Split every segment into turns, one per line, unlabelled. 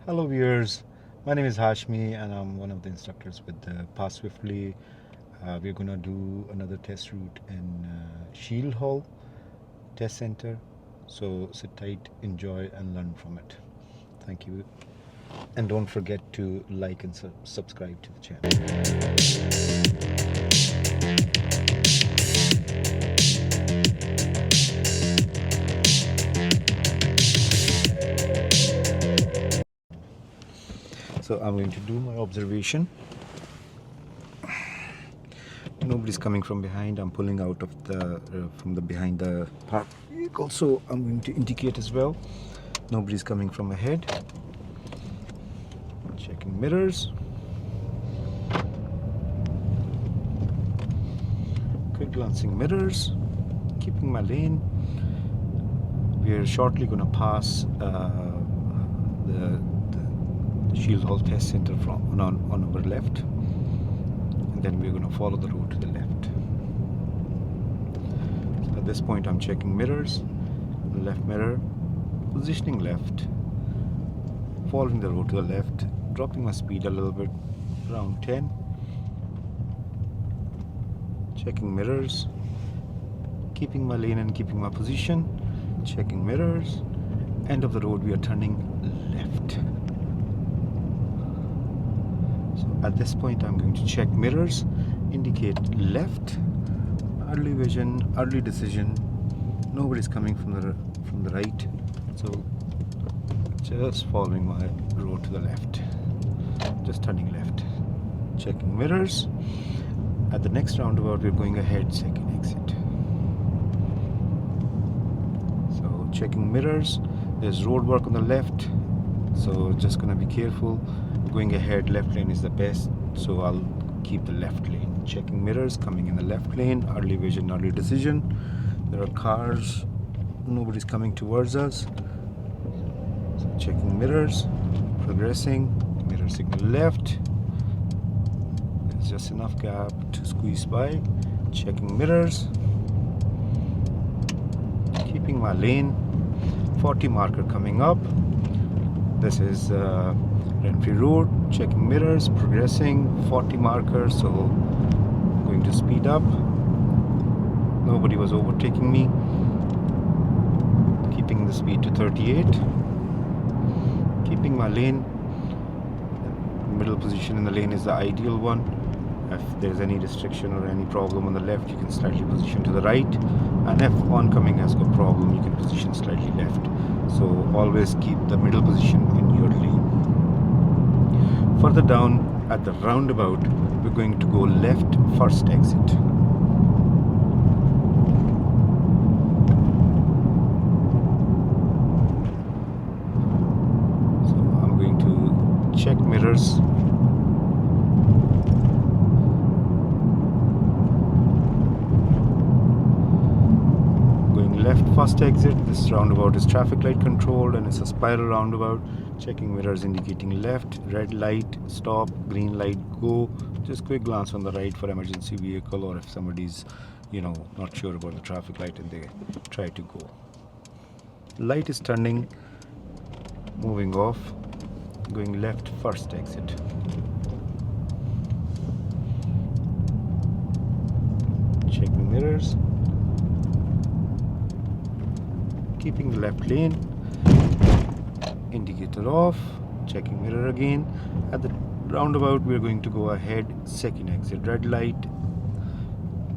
Hello viewers, my name is Hashmi and I'm one of the instructors with Pass Swiftly. We're gonna do another test route in Shieldhall Test Center. So sit tight, enjoy and learn from it. Thank you. And don't forget to like and subscribe to the channel. So I'm going to do my observation. Nobody's coming from behind. I'm pulling out of the from the behind the parked vehicle. So I'm going to indicate as well. Nobody's coming from ahead. Checking mirrors. Quick glancing mirrors. Keeping my lane. We're shortly going to pass the Shieldhall Test Center on our left, and then we're going to follow the road to the left. So at this point I'm checking mirrors, left mirror, positioning left, following the road to the left, dropping my speed a little bit, around 10, checking mirrors, keeping my lane and keeping my position, checking mirrors. End of the road we are turning left. At this point I'm going to check mirrors, indicate left, early vision, early decision. Nobody's coming from the right, so just following my road to the left, just turning left, checking mirrors. At the next roundabout we're going ahead, second exit. So checking mirrors, there's road work on the left, so just gonna be careful. Going ahead, left lane is the best, so I'll keep the left lane. Checking mirrors, coming in the left lane, early vision, early decision. There are cars, nobody's coming towards us. So checking mirrors, progressing, mirror signal left. There's just enough gap to squeeze by. Checking mirrors, keeping my lane. 40 marker coming up. This is Renfree Road, checking mirrors, progressing, 40 markers, so going to speed up. Nobody was overtaking me. Keeping the speed to 38. Keeping my lane. Middle position in the lane is the ideal one. If there's any restriction or any problem on the left, you can slightly position to the right. And if oncoming has got problem, you can position slightly left. So always keep the middle position in your lane. Further down at the roundabout, we're going to go left first exit. So I'm going to check mirrors. Going left first exit. This roundabout is traffic light controlled and it's a spiral roundabout. Checking mirrors indicating left, red light, stop, green light, go. Just quick glance on the right for emergency vehicle, or if somebody's, not sure about the traffic light and they try to go. Light is turning, moving off, going left first exit. Checking mirrors, keeping the left lane. Indicator off, checking mirror again. At the roundabout we're going to go ahead, second exit, red light,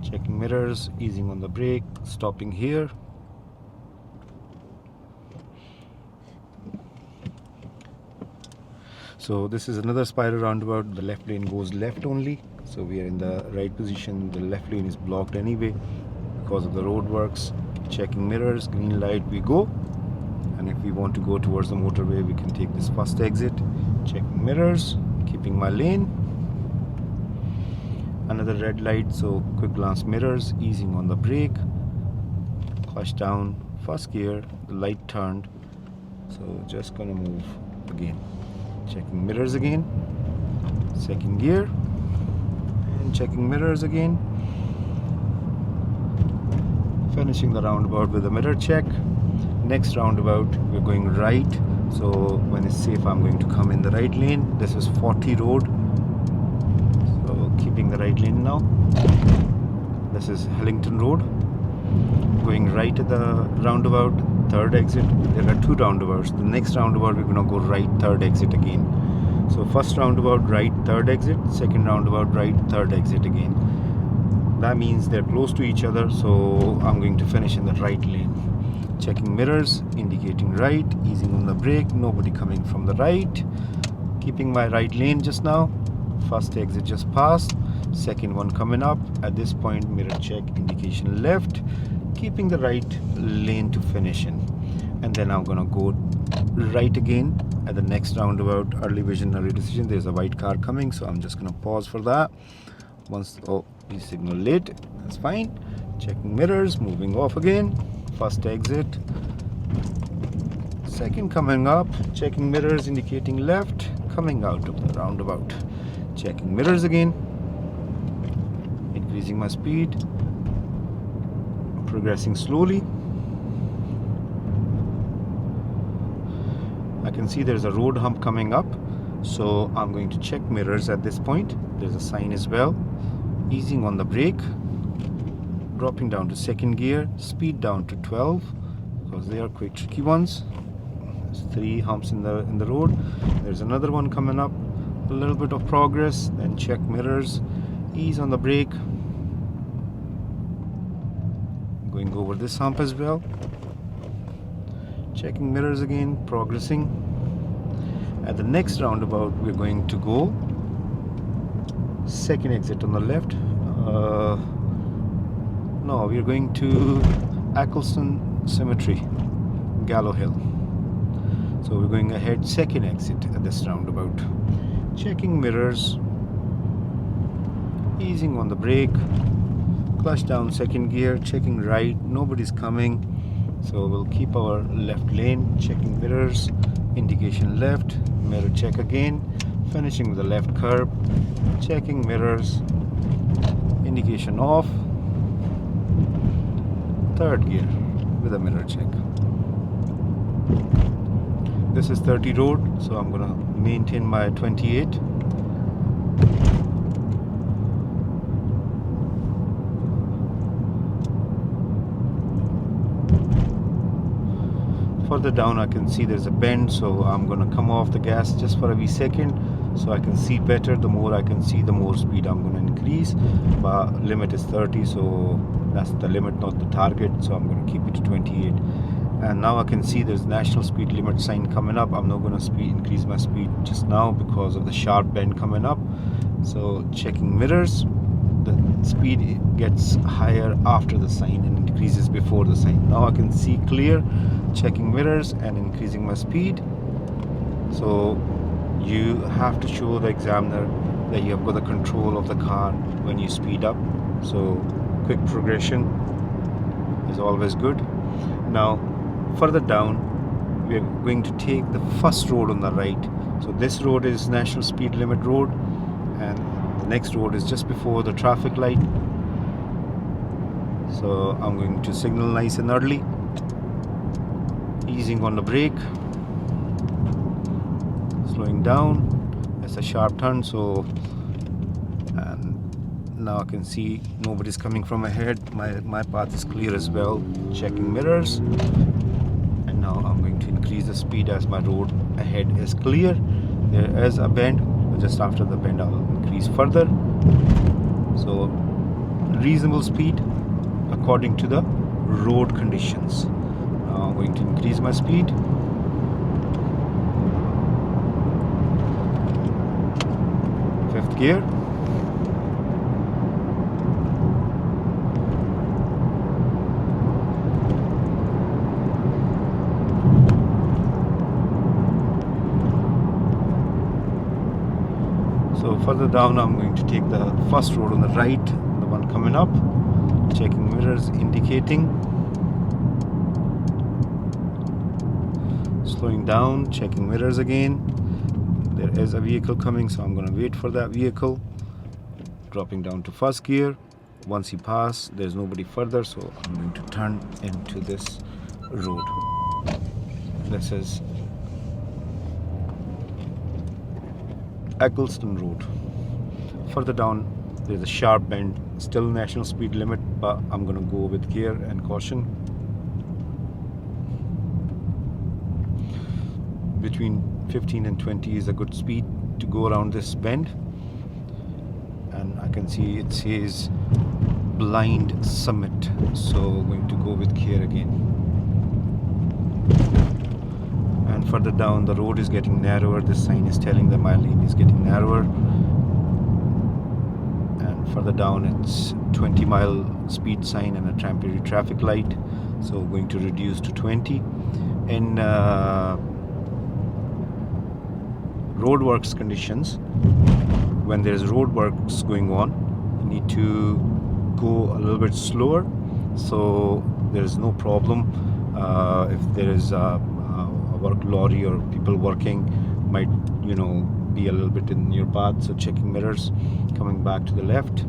checking mirrors, easing on the brake, stopping here. So this is another spiral roundabout. The left lane goes left only, so we are in the right position. The left lane is blocked anyway because of the road works. Checking mirrors, green light, we go. And if we want to go towards the motorway, we can take this first exit. Checking mirrors, keeping my lane. Another red light, so quick glance mirrors, easing on the brake. Clutch down, first gear, the light turned. So just gonna move again. Checking mirrors again. Second gear. And checking mirrors again. Finishing the roundabout with a mirror check. Next roundabout we're going right, So when it's safe, I'm going to come in the right lane. This is 40 road, so keeping the right lane now. This is Hillington Road, going right at the roundabout, third exit. There are two roundabouts. The next roundabout we're gonna go right, third exit again. So first roundabout right, third exit, second roundabout right, third exit again. That means they're close to each other, so I'm going to finish in the right lane. Checking mirrors, indicating right, easing on the brake, nobody coming from the right. Keeping my right lane just now. First exit just passed, second one coming up. At this point, mirror check, indication left. Keeping the right lane to finish in. And then I'm gonna go right again at the next roundabout. Early vision, early decision. There's a white car coming, so I'm just gonna pause for that. Oh, you signal late, that's fine. Checking mirrors, moving off again. First exit, second coming up. Checking mirrors, indicating left, coming out of the roundabout. Checking mirrors again, increasing my speed, progressing slowly. I can see there's a road hump coming up, so I'm going to check mirrors at this point. There's a sign as well. Easing on the brake, dropping down to second gear, speed down to 12 because they are quite tricky ones. There's 3 humps in the road. There's another one coming up. A little bit of progress, then check mirrors, ease on the brake. Going over this hump as well. Checking mirrors again, progressing. At the next roundabout, we're going to go second exit on the left. No, we're going to Anniesland Cemetery, Gallow Hill. So we're going ahead, second exit at this roundabout. Checking mirrors, easing on the brake, clutch down second gear, checking right, nobody's coming. So we'll keep our left lane, checking mirrors, indication left, mirror check again, finishing with the left curb, checking mirrors, indication off, third gear with a mirror check. This is 30 road, so I'm gonna maintain my 28. Further down I can see there's a bend, so I'm gonna come off the gas just for a wee second so I can see better. The more I can see, the more speed I'm gonna increase, but limit is 30, so that's the limit, not the target, so I'm gonna keep it to 28. And now I can see there's national speed limit sign coming up. I'm not gonna increase my speed just now because of the sharp bend coming up. So checking mirrors, the speed gets higher after the sign and increases before the sign. Now I can see clear. Checking mirrors and increasing my speed. So you have to show the examiner that you have got the control of the car when you speed up. So quick progression is always good. Now further down, we are going to take the first road on the right. So this road is national speed limit road, and the next road is just before the traffic light. So I'm going to signal nice and early, easing on the brake, slowing down. It's a sharp turn, so, and now I can see nobody's coming from ahead. My path is clear as well. Checking mirrors, and now I'm going to increase the speed as my road ahead is clear. There is a bend, but just after the bend I'll increase further. So reasonable speed according to the road conditions. Now I'm going to increase my speed. Fifth gear. So further down I'm going to take the first road on the right, the one coming up. Checking mirrors, indicating. Slowing down, checking mirrors again. There is a vehicle coming, so I'm going to wait for that vehicle. Dropping down to first gear. Once he passes, there's nobody further, so I'm going to turn into this road. This is Eggleston Road. Further down there's a sharp bend, still national speed limit, but I'm gonna go with care and caution. Between 15 and 20 is a good speed to go around this bend. And I can see it says Blind Summit, so going to go with care again. And further down the road is getting narrower. This sign is telling that my lane is getting narrower. And further down it's 20-mile speed sign and a temporary traffic light, so going to reduce to 20. In roadworks conditions, when there's roadworks going on, you need to go a little bit slower, so there's no problem. If there is a work lorry or people working, might be a little bit in your path, so checking mirrors, coming back to the left.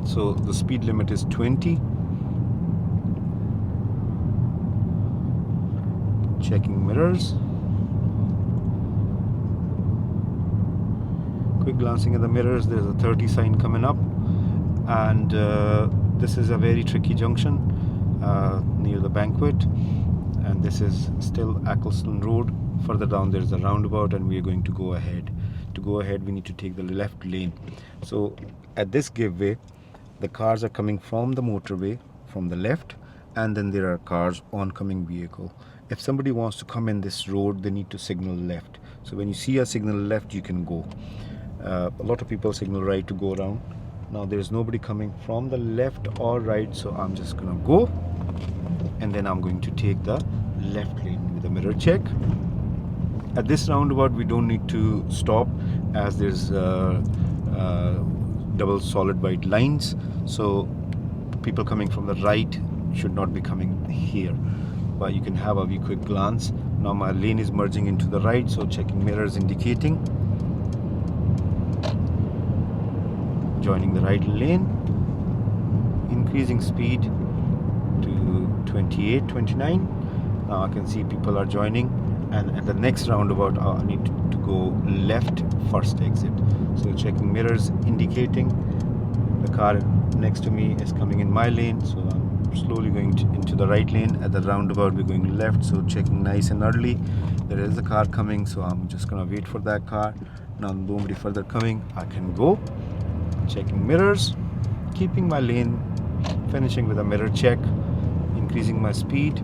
So the speed limit is 20. Checking mirrors. Quick glancing at the mirrors, there's a 30 sign coming up, and this is a very tricky junction near the banquet, and this is still Eggleston Road. Further down there's a roundabout, and we are going to go ahead. To go ahead we need to take the left lane. So at this giveaway the cars are coming from the motorway from the left, and then there are cars oncoming vehicle. If somebody wants to come in this road, they need to signal left. So when you see a signal left, you can go. A lot of people signal right to go around. Now there's nobody coming from the left or right, so I'm just gonna go, and then I'm going to take the left lane with a mirror check. At this roundabout we don't need to stop, as there's double solid white lines, so people coming from the right should not be coming here, but you can have a wee quick glance. Now my lane is merging into the right, so checking mirrors indicating, joining the right lane, increasing speed to 28, 29. Now I can see people are joining, and at the next roundabout I need to go left, first exit. So checking mirrors indicating the car next to me is coming in my lane, so I'm slowly going into the right lane. At the roundabout we're going left, so checking nice and early. There is a car coming, so I'm just gonna wait for that car. Now nobody further coming, I can go. Checking mirrors, keeping my lane, finishing with a mirror check, increasing my speed,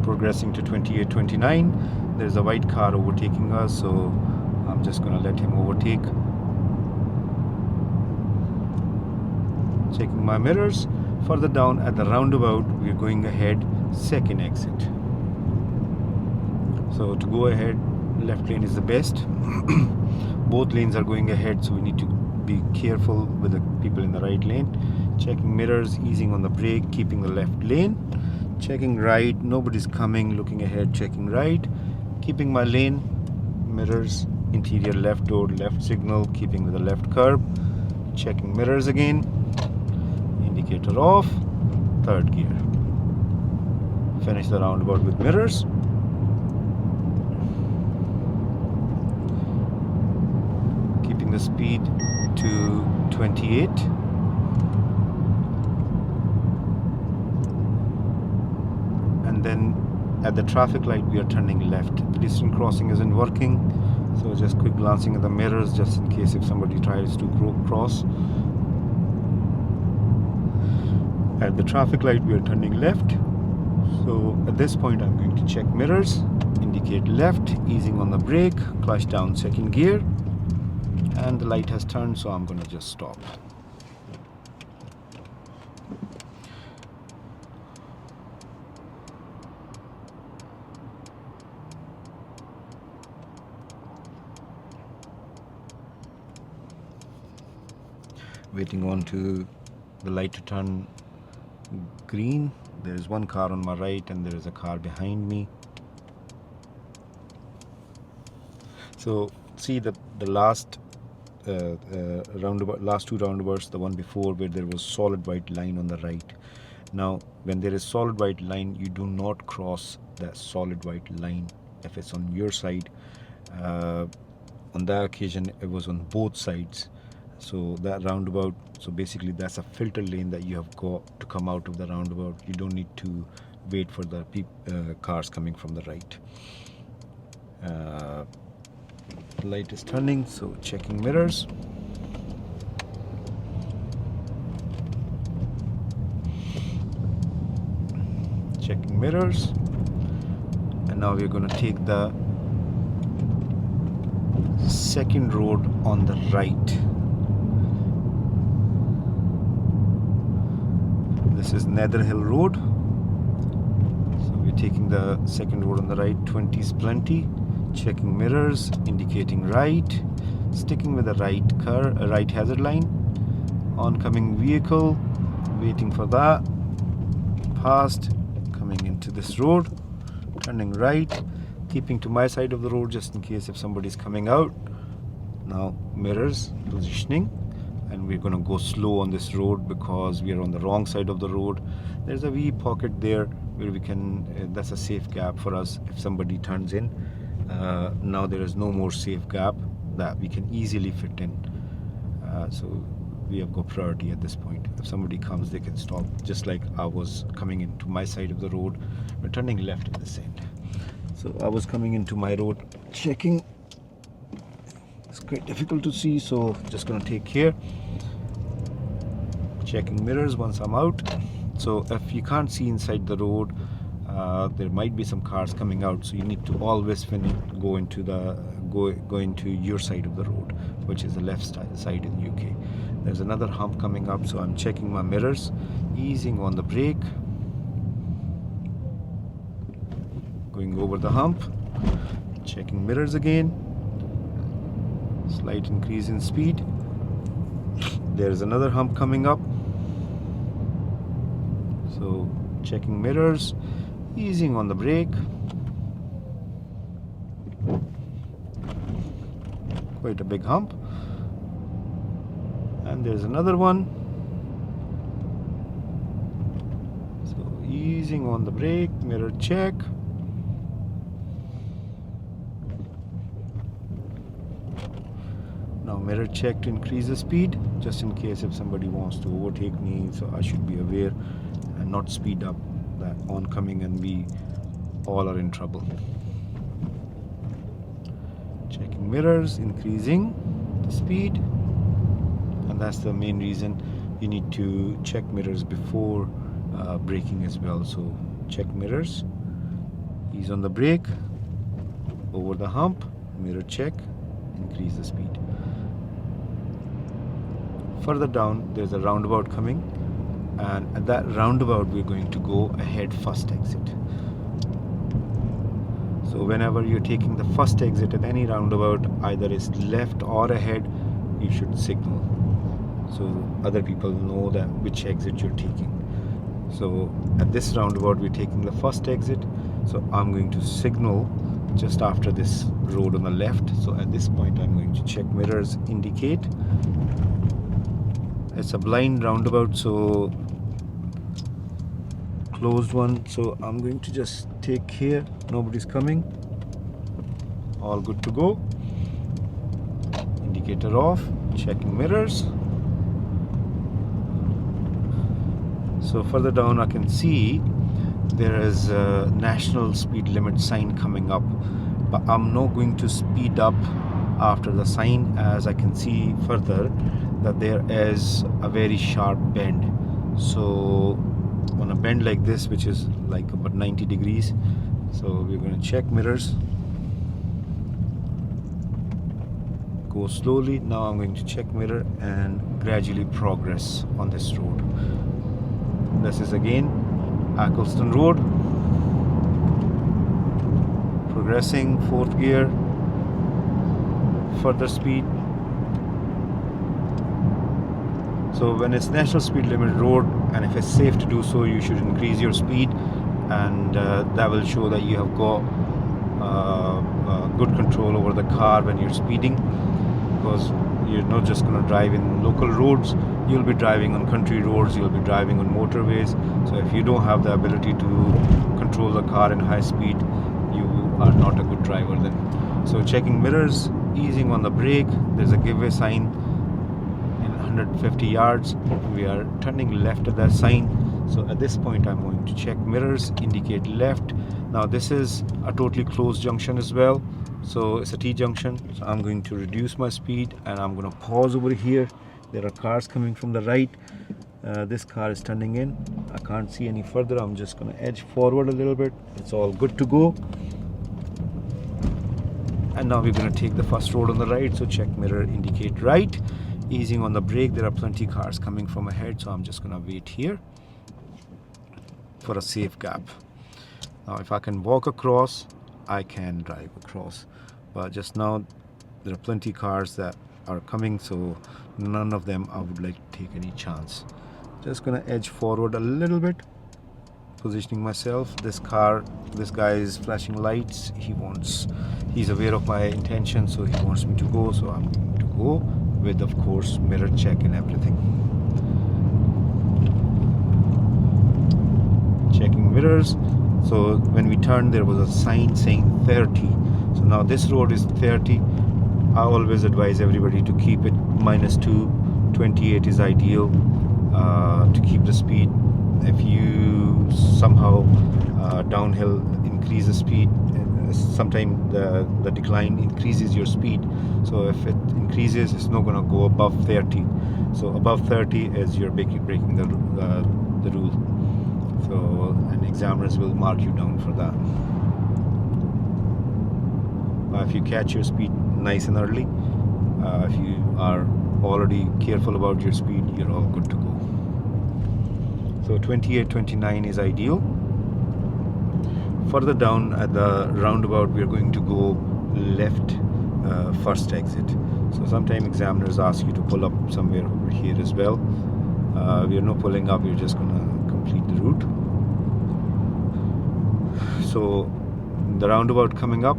progressing to 28, 29. There's a white car overtaking us, so I'm just gonna let him overtake. Checking my mirrors. Further down at the roundabout we're going ahead, second exit. So to go ahead, left lane is the best. Both lanes are going ahead, so we need to be careful with the people in the right lane. Checking mirrors, easing on the brake, keeping the left lane. Checking right, nobody's coming, looking ahead, checking right, keeping my lane. Mirrors, interior left door, left signal, keeping with the left curb. Checking mirrors again, indicator off, third gear. Finish the roundabout with mirrors. Keeping the speed to 28. And then at the traffic light we are turning left. Pedestrian crossing isn't working, so just quick glancing at the mirrors just in case if somebody tries to cross. At the traffic light we are turning left, so at this point I'm going to check mirrors, indicate left, easing on the brake, clutch down second gear, and the light has turned, so I'm going to just stop. Waiting on to the light to turn green. There is one car on my right and there is a car behind me. So see the last roundabout, last two roundabouts, the one before where there was solid white line on the right. Now when there is solid white line, you do not cross that solid white line if it's on your side. on that occasion it was on both sides. So that roundabout, so basically that's a filter lane that you have got to come out of the roundabout. You don't need to wait for the cars coming from the right. Light is turning, so checking mirrors. Checking mirrors. And now we're going to take the second road on the right. This is Netherhill Road. So we're taking the second road on the right. 20 is plenty. Checking mirrors, indicating right. Sticking with the right hazard line. Oncoming vehicle, waiting for that. Passed. Coming into this road. Turning right. Keeping to my side of the road just in case if somebody's coming out. Now mirrors, positioning. And we're going to go slow on this road because we are on the wrong side of the road. There's a wee pocket there where we can, that's a safe gap for us if somebody turns in. Now there is no more safe gap that we can easily fit in. So we have got priority at this point. If somebody comes, they can stop, just like I was coming into my side of the road. We're turning left at this end. So I was coming into my road, checking. It's quite difficult to see, so just gonna take care. Checking mirrors once I'm out. So if you can't see inside the road, there might be some cars coming out, so you need to always go into your side of the road, which is the left side in the UK. There's another hump coming up, so I'm checking my mirrors, easing on the brake, going over the hump, checking mirrors again. Slight increase in speed. There's another hump coming up, so checking mirrors, easing on the brake. Quite a big hump. And there's another one, so easing on the brake, mirror check. Now mirror check to increase the speed, just in case if somebody wants to overtake me, so I should be aware and not speed up that oncoming and we all are in trouble. Checking mirrors, increasing the speed, and that's the main reason you need to check mirrors before braking as well. So check mirrors, ease on the brake, over the hump, mirror check, increase the speed. Further down there's a roundabout coming, and at that roundabout we're going to go ahead first exit. So whenever you're taking the first exit at any roundabout, either it's left or ahead, you should signal so other people know that which exit you're taking. So at this roundabout we're taking the first exit, so I'm going to signal just after this road on the left. So at this point I'm going to check mirrors, indicate. It's a blind roundabout, so closed one, so I'm going to just take care nobody's coming. All good to go. Indicator off, checking mirrors. So further down I can see there is a national speed limit sign coming up, but I'm not going to speed up after the sign, as I can see further that there is a very sharp bend. So on a bend like this, which is like about 90 degrees, so we're going to check mirrors, go slowly. Now I'm going to check mirror and gradually progress on this road. This is again Anniesland Road, progressing, 4th gear, further speed. So when it's national speed limit road, and if it's safe to do so, you should increase your speed, and that will show that you have got good control over the car when you're speeding, because you're not just going to drive in local roads, you'll be driving on country roads, you'll be driving on motorways. So if you don't have the ability to control the car in high speed, you are not a good driver then. So checking mirrors, easing on the brake. There's a giveaway sign in 150 yards. We are turning left at that sign. So at this point I'm going to check mirrors, indicate left. Now this is a totally closed junction as well, so it's a T junction. So I'm going to reduce my speed and I'm going to pause over here. There are cars coming from the right. This car is turning in. I can't see any further. I'm just going to edge forward a little bit. It's all good to go. And now we're going to take the first road on the right. So check mirror, indicate right. Easing on the brake. There are plenty cars coming from ahead, so I'm just going to wait here for a safe gap. Now if I can walk across, I can drive across, but just now there are plenty cars that are coming, so none of them I would like to take any chance. Just gonna edge forward a little bit, positioning myself. This guy is flashing lights. He's aware of my intention, so he wants me to go, so I'm going to go with, of course, mirror check and everything. Checking mirrors. So when we turned, there was a sign saying 30. So now this road is 30. I always advise everybody to keep it -2. 28 is ideal to keep the speed. If you somehow downhill increase the speed, sometimes the decline increases your speed. So if it increases, it's not going to go above 30. So above 30 is you're breaking the rule. So, and examiners will mark you down for that. If you catch your speed nice and early, if you are already careful about your speed, you're all good to go. So 28, 29 is ideal. Further down at the roundabout, we're going to go left first exit. So sometimes examiners ask you to pull up somewhere over here as well. We are not pulling up, we're just going to complete the route. So the roundabout coming up,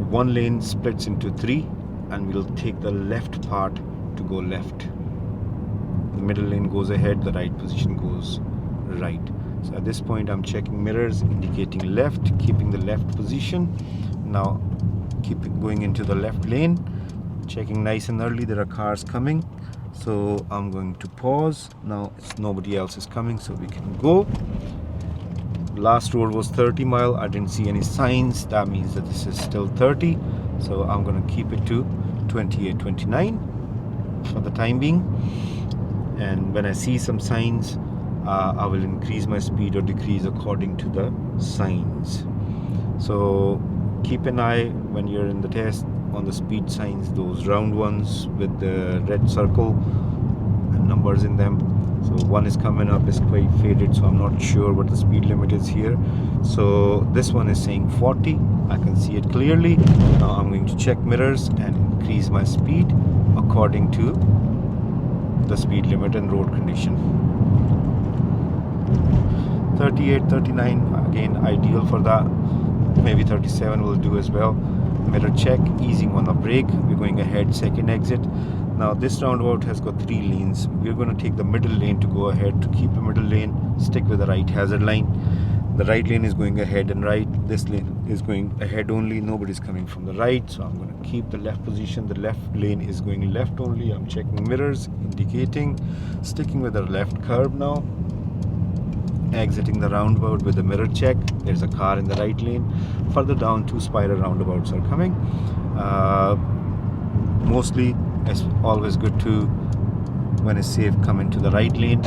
one lane splits into 3 and we'll take the left part to go left. The middle lane goes ahead, the right position goes right. So at this point I'm checking mirrors, indicating left, keeping the left position. Now keep it going into the left lane, checking nice and early. There are cars coming, so I'm going to pause. Now nobody else is coming, so we can go. Last road was 30 mile. I didn't see any signs. That means that this is still 30. So I'm going to keep it to 28, 29 for the time being. And when I see some signs, I will increase my speed or decrease according to the signs. So keep an eye when you're in the test on the speed signs, those round ones with the red circle and numbers in them. So one is coming up, is quite faded, so I'm not sure what the speed limit is here. So this one is saying 40. I can see it clearly. Now I'm going to check mirrors and increase my speed according to the speed limit and road condition. 38, 39, again ideal for that. Maybe 37 will do as well. Mirror check, easing on the brake. We're going ahead, second exit. Now this roundabout has got 3 lanes. We're going to take the middle lane to go ahead. To keep the middle lane, stick with the right hazard line. The right lane is going ahead and right. This lane is going ahead only. Nobody's coming from the right, so I'm going to keep the left position. The left lane is going left only. I'm checking mirrors, indicating, sticking with the left curb now. Exiting the roundabout with the mirror check. There's a car in the right lane. Further down, 2 spiral roundabouts are coming. Mostly it's always good to, when it's safe, come into the right lane,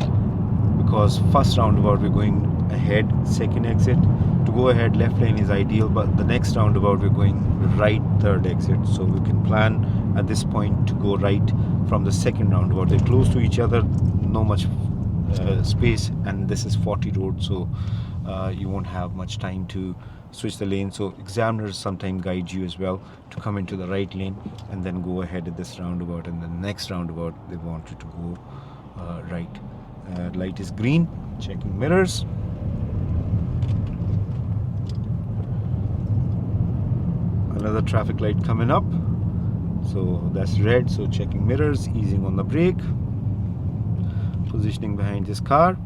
because first roundabout we're going ahead, second exit. To go ahead, left lane is ideal, but the next roundabout we're going right, third exit. So we can plan at this point to go right from the second roundabout. They're close to each other, no much space, and this is 40 road, so you won't have much time to switch the lane. So examiners sometimes guide you as well to come into the right lane and then go ahead at this roundabout, and the next roundabout they want you to go right. Light is green. Checking mirrors. Another traffic light coming up, so that's red. So checking mirrors, easing on the brake, positioning behind this car,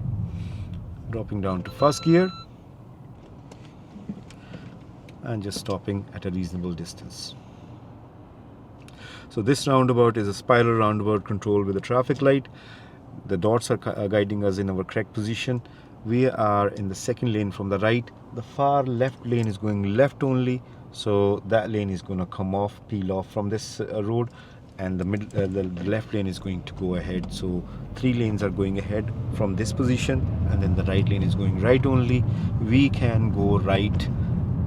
dropping down to first gear, and just stopping at a reasonable distance. So this roundabout is a spiral roundabout controlled with a traffic light. The dots are guiding us in our correct position. We are in the second lane from the right. The far left lane is going left only, so that lane is going to come off, peel off from this road, and the left lane is going to go ahead. So 3 lanes are going ahead from this position, and then the right lane is going right only. We can go right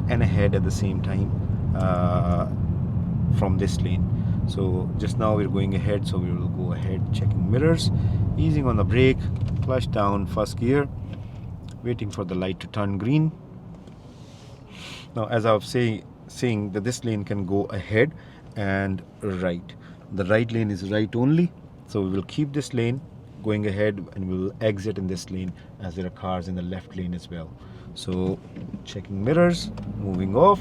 and ahead at the same time from this lane. So just now we're going ahead, so we will go ahead, checking mirrors, easing on the brake, clutch down, first gear, waiting for the light to turn green. Now, as I was saying that this lane can go ahead and right. The right lane is right only, so we will keep this lane going ahead, and we will exit in this lane as there are cars in the left lane as well. So checking mirrors, moving off,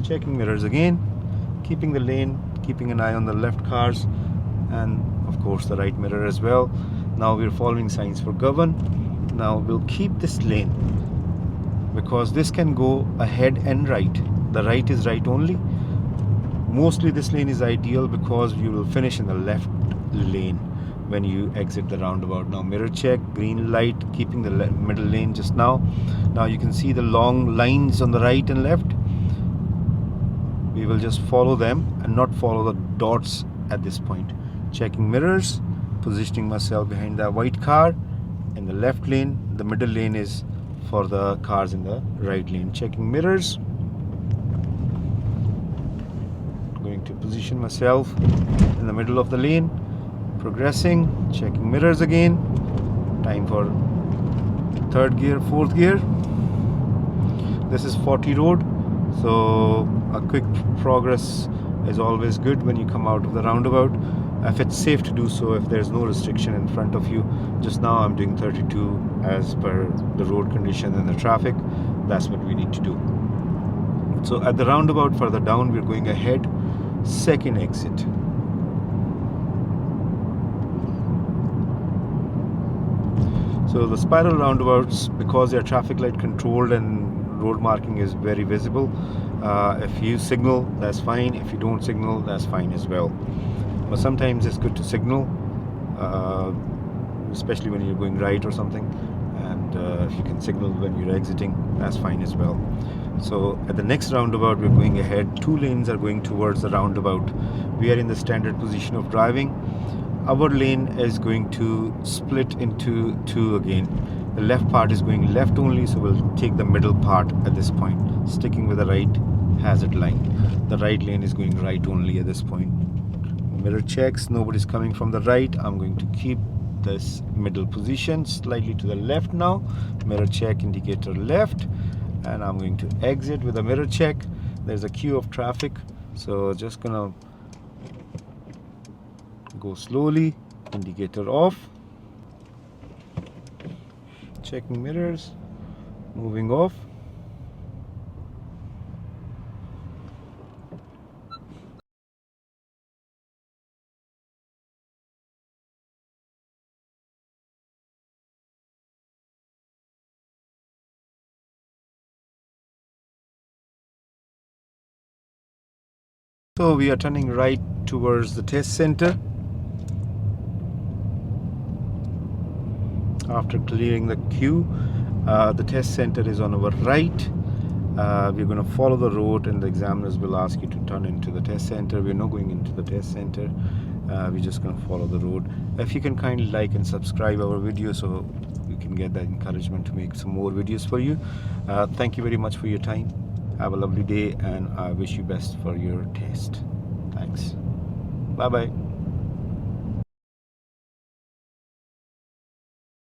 checking mirrors again, keeping the lane, keeping an eye on the left cars, and of course the right mirror as well. Now we're following signs for govern. Now we'll keep this lane because this can go ahead and right. The right is right only. Mostly this lane is ideal because you will finish in the left lane when you exit the roundabout. Now mirror check, green light, keeping the middle lane just now. Now you can see the long lines on the right and left. We will just follow them and not follow the dots at this point. Checking mirrors, positioning myself behind that white car in the left lane. The middle lane is for the cars in the right lane. Checking mirrors, going to position myself in the middle of the lane, progressing, checking mirrors again. Time for 3rd gear, 4th gear. This is 40 road, so a quick progress is always good when you come out of the roundabout, if it's safe to do so, if there's no restriction in front of you. Just now I'm doing 32 as per the road condition and the traffic. That's what we need to do. So at the roundabout further down, we're going ahead, 2nd exit. So the spiral roundabouts, because they're traffic light controlled and road marking is very visible, if you signal, that's fine. If you don't signal, that's fine as well. But sometimes it's good to signal, especially when you're going right or something, and if you can signal when you're exiting, that's fine as well. So at the next roundabout, we're going ahead. 2 lanes are going towards the roundabout. We are in the standard position of driving. Our lane is going to split into 2 again. The left part is going left only, so we'll take the middle part at this point, sticking with the right hazard line. The right lane is going right only at this point. Mirror checks, nobody's coming from the right. I'm going to keep this middle position slightly to the left now. Mirror check, indicator left, and I'm going to exit with a mirror check. There's a queue of traffic, so just gonna go slowly, indicator off, checking mirrors, moving off. So we are turning right towards the test center. After clearing the queue, the test center is on our right. We're going to follow the road, and the examiners will ask you to turn into the test center. We're not going into the test center. We're just going to follow the road. If you can kindly like and subscribe our video, so we can get that encouragement to make some more videos for you. Thank you very much for your time. Have a lovely day, and I wish you best for your test. Thanks. Bye bye.